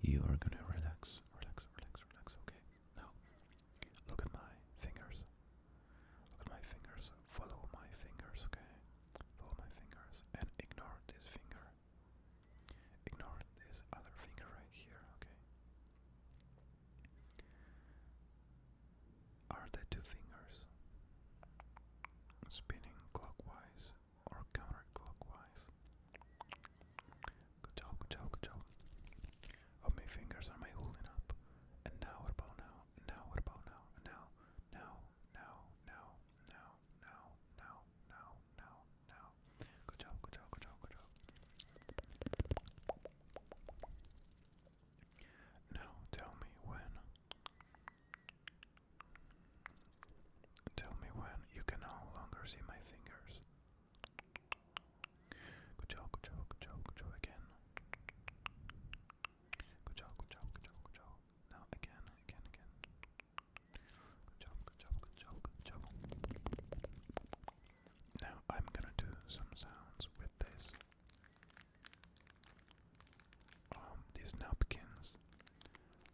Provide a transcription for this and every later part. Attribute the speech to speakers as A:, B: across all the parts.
A: You are gonna relax, relax, relax, relax. Okay. Now, look at my fingers. Look at my fingers. Follow my fingers. Okay. Follow my fingers and ignore this finger. Ignore this other finger right here. Okay. Are there two fingers spinning clockwise or counterclockwise? Good job, good job, good job. How many fingers am I holding up? And now, what about now? And now, what about now? And now, now, now, now, now, now, now, now, now, now. Good job, good job, good job, good job. Now, tell me when. Tell me when you can no longer see my fingers. Good job, good job, good job, good job again. Good job, good job, good job, good job. Now again, again, again. Good job, good job, good job, good job. Now I'm gonna do some sounds with this. These napkins.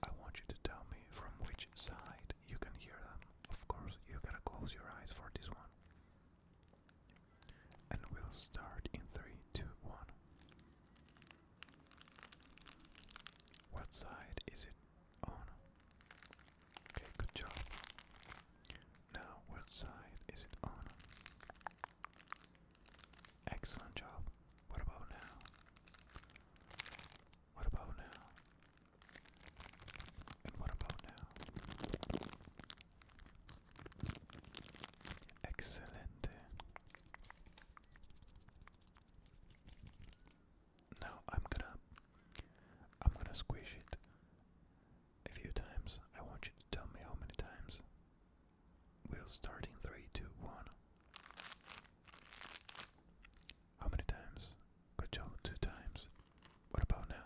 A: I want you to tell me from which side you can hear them. Of course, you gotta close your eyes for this one. And we'll start in 3, 2, 1. What side is it on? Okay, good job. Now, what side is it on? Excellent job. What about now? What about now? And what about now? Excellent. Now I'm gonna squish it a few times. I want you to tell me how many times. We'll start in 3, 2, 1. How many times? Good job, 2 times. What about now?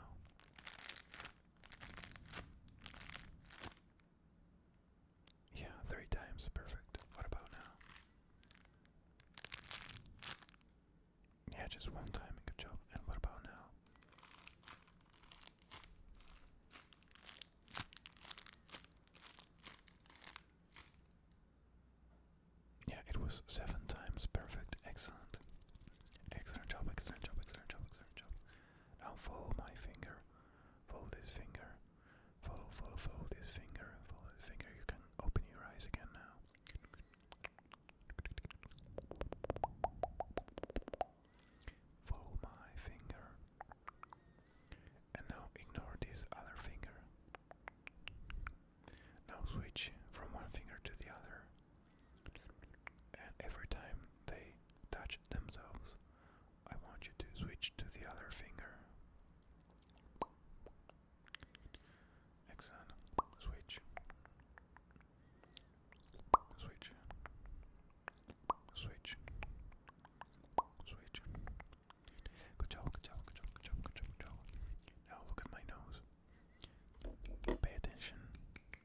A: Yeah, 3 times, perfect. What about now? Yeah, just 1 time, good job. And what about now? Yeah, it was 7 times, perfect, excellent. Excellent job, excellent job, excellent job, excellent job. Now follow my finger, follow this finger, follow this finger, follow this finger. You can open your eyes again now. Follow my finger. And now ignore this other finger. Now switch from one finger to the other. And every time they touch themselves, I want you to switch to the other finger. Excellent. Switch. Switch. Switch. Switch. Good job, good job, good job, good job, good job, good job. Now look at my nose. Pay attention.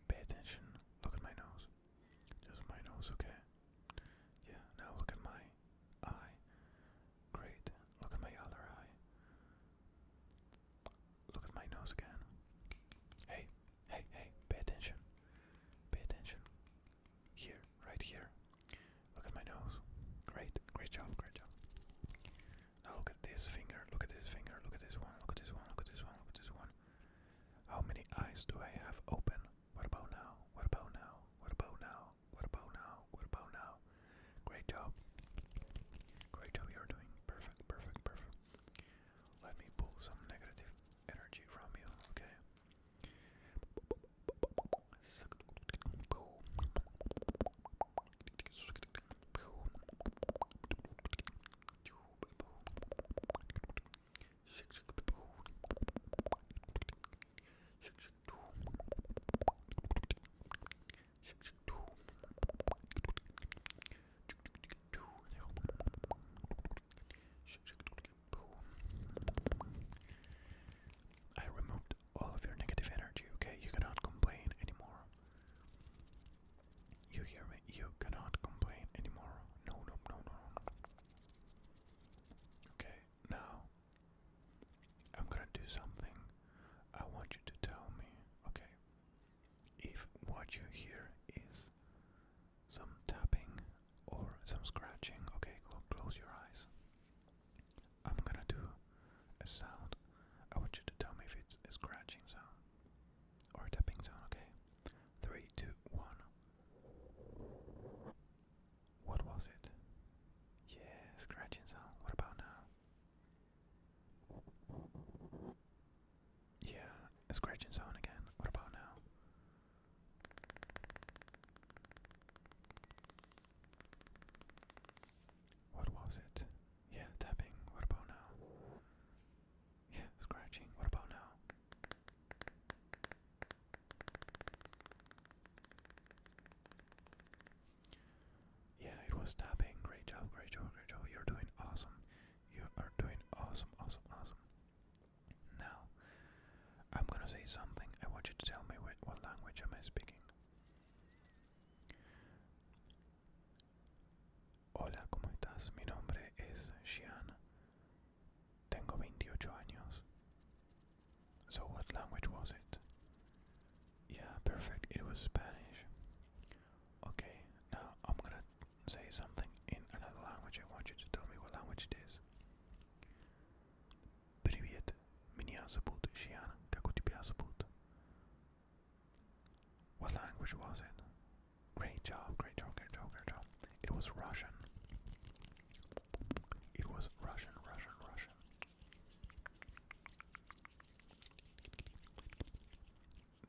A: Pay attention. Look at my nose. Just my nose, okay? Yeah, now look at my eye. Great. Look at my other eye. Look at my nose again. Hey, hey, hey, pay attention. Pay attention. Here, right here. Look at my nose. Great, great job, great job. Now look at this finger, look at this finger, look at this one, look at this one, look at this one, look at this one. How many eyes do I have open? What about now? What about now? What about now? What about now? What about now? Great job. Great job, you're doing perfect, perfect, perfect. Let me pull some negative energy from you, okay? what you hear is some tapping or some scratching. Okay, close your eyes. I'm gonna do a sound. I want you to tell me if it's a scratching sound or a tapping sound, okay? 3, 2, 1. What was it? Yeah, scratching sound. What about now? Yeah, a scratching sound again. What about now? What was it? Yeah, tapping. What about now? Yeah, scratching. What about now? Yeah, it was tapping. Great job, great job, great job. You're doing awesome. You are doing awesome, awesome, awesome. Now, I'm gonna say something. I want you to tell me what language am I speaking. Hola, ¿cómo estás? Mi nombre es Gian. Tengo 28 años. So what language was it? Yeah, perfect. It was Spanish. Okay, now I'm gonna say something in another language. I want you to tell me what language it is. Привет, меня зовут Gian. Как у тебя зовут? What language was it? Great job, great job, great job, great job. It was Russian. It was Russian, Russian, Russian.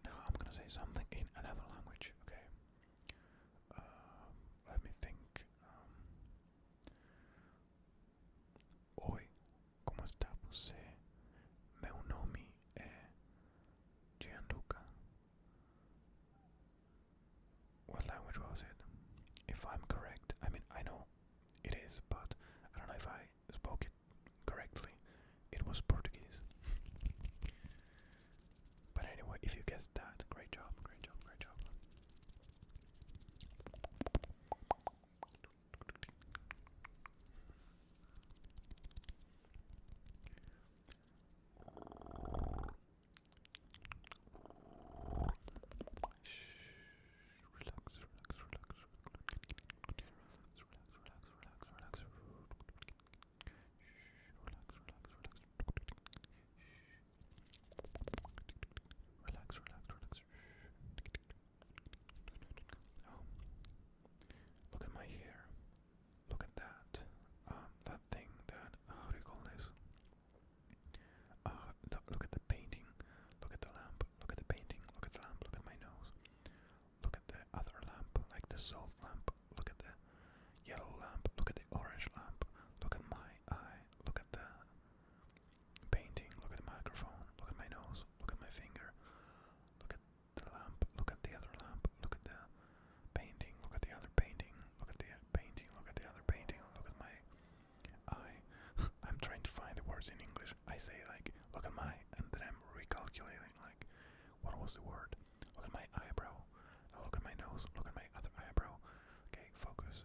A: Now I'm gonna say something in another language, okay? Let me think. Oi, como está você? Meu nome é Gianluca. What language was it? If I'm correct, I mean, I know it is, but I don't know if I spoke it correctly. It was Portuguese. But anyway, if you guessed that, great job, great job, great job. Look at my hair. Look at that. That thing. That how do you call this? Look at the painting. Look at the lamp. Look at the painting. Look at the lamp. Look at my nose. Look at the other lamp, like the salt lamp. Look at the yellow lamp. Look at the orange lamp. Look at my eye. Look at the painting. Look at the microphone. Look at my nose. Look at my finger. Look at the lamp. Look at the other lamp. Look at the painting. Look at the other painting. Look at the painting. Look at the other painting. Look at my eye. I'm trying to find the words in English. I say like, look at my, and then I'm recalculating like, what was the word? Look at my eyebrow. Now look at my nose. Look at my other eyebrow. Okay, focus.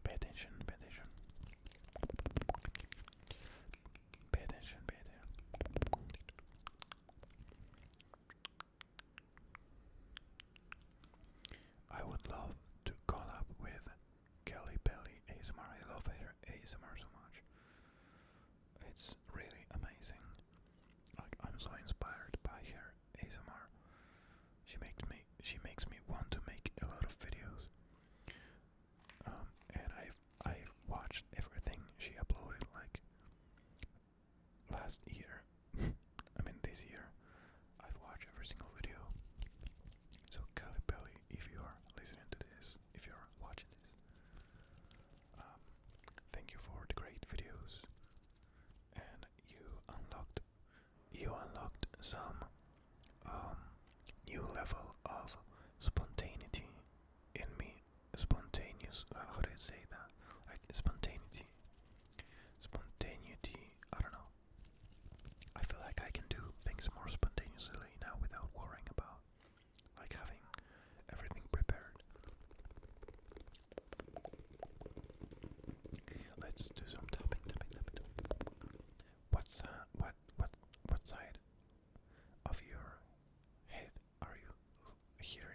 A: Pay attention. Pay attention. Pay attention. Pay attention. I would love to collab with Kelly Belly ASMR. I love her ASMR so much. It's really amazing. Like, I'm so inspired by her ASMR. She makes me want to make a lot of videos. And I've watched everything she uploaded like last year. I mean this year. I've watched every single video. So Kelly Belly, if you are listening to this, if you're watching this, thank you for the great videos. And you unlocked some new level of spontaneity in me. Spontaneous, how do you say that? Like spontaneity. I don't know. I feel like I can do things more spontaneously now without worrying about like having everything prepared. Let's do some tapping. What side of your head are you hearing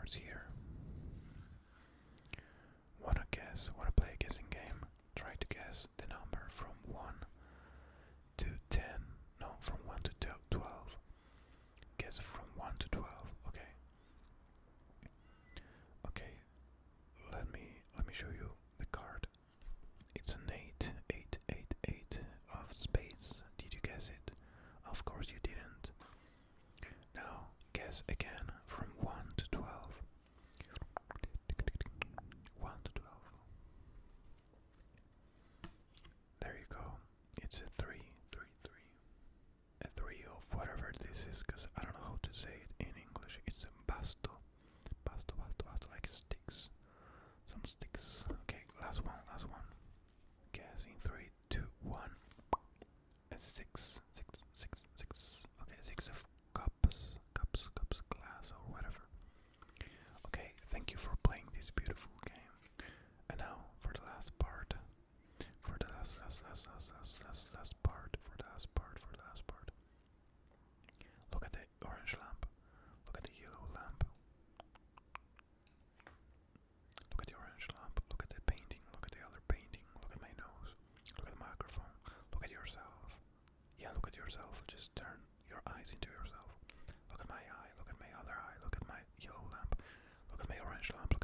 A: numbers here. Wanna guess? Wanna play a guessing game? Try to guess the number from 1 to 10. No, from 1 to 12. Guess from 1 to 12. Okay. Okay. Let me show you the card. It's an 8, 8, 8, 8 of spades. Did you guess it? Of course you didn't. Now guess again from 1 to 12. 1 to 12. There you go. It's a 3, 3, 3. A 3 of whatever this is, because I don't know how to say it in English. It's a basto. Basto, basto, basto, like sticks. Some sticks. Okay, last one, last one. Guess in 3, 2, 1. A 6, 6, 6, 6. Okay, 6 of cups, glass or whatever. Okay, thank you for playing this beautiful game. And now for the last part. For the last part. Look at the orange lamp. Look at the yellow lamp. Look at the orange lamp. Look at the painting. Look at the other painting. Look at my nose. Look at the microphone. Look at yourself. Yeah, look at yourself. Just turn your eyes into yourself. Look at my eye. Look at my other eye. Look at my yellow lamp. Look at my orange lamp.